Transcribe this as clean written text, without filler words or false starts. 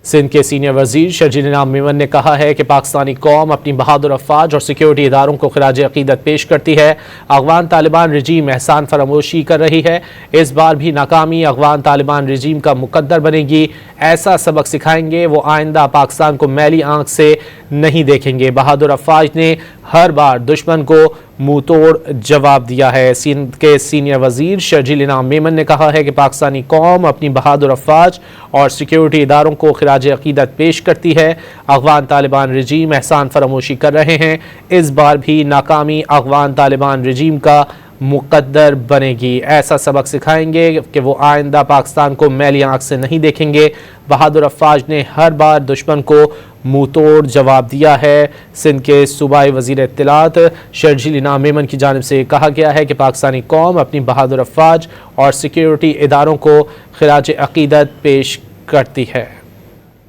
सिंध के सीनियर वजीर शर्जील इनाम मेमन ने कहा है कि पाकिस्तानी कौम अपनी बहादुर अफवाज और सिक्योरिटी इदारों को खिराज अकीदत पेश करती है। अफगान तालिबान रजीम एहसान फरामोशी कर रही है। इस बार भी नाकामी अफगान तालिबान रजीम का मुकद्दर बनेगी। ऐसा सबक सिखाएंगे वो आइंदा पाकिस्तान को मैली आंख से नहीं देखेंगे। बहादुर अफवाज ने हर बार दुश्मन को मुंह तोड़ जवाब दिया है। सिंध के सीनियर वजीर शर्जील इनाम मेमन ने कहा है कि पाकिस्तानी कौम अपनी बहादुर अफवाज और सिक्योरिटी इदारों को खिराज अकीदत पेश करती है। अफगान तालिबान रजीम एहसान फरामोशी कर रहे हैं। इस बार भी नाकामी अफगान तालिबान रजीम का मुकद्दर बनेगी। ऐसा सबक सिखाएंगे कि वो आइंदा पाकिस्तान को मैली आंख से नहीं देखेंगे। बहादुर अफवाज ने हर बार दुश्मन को मुंह तोड़ जवाब दिया है। सिंध के सूबाई वजीर इत्तलात शर्जील इनाम मेमन की जानिब से कहा गया है कि पाकिस्तानी कौम अपनी बहादुर अफवाज और सिक्योरिटी इदारों को खिराज अकीदत पेश करती है।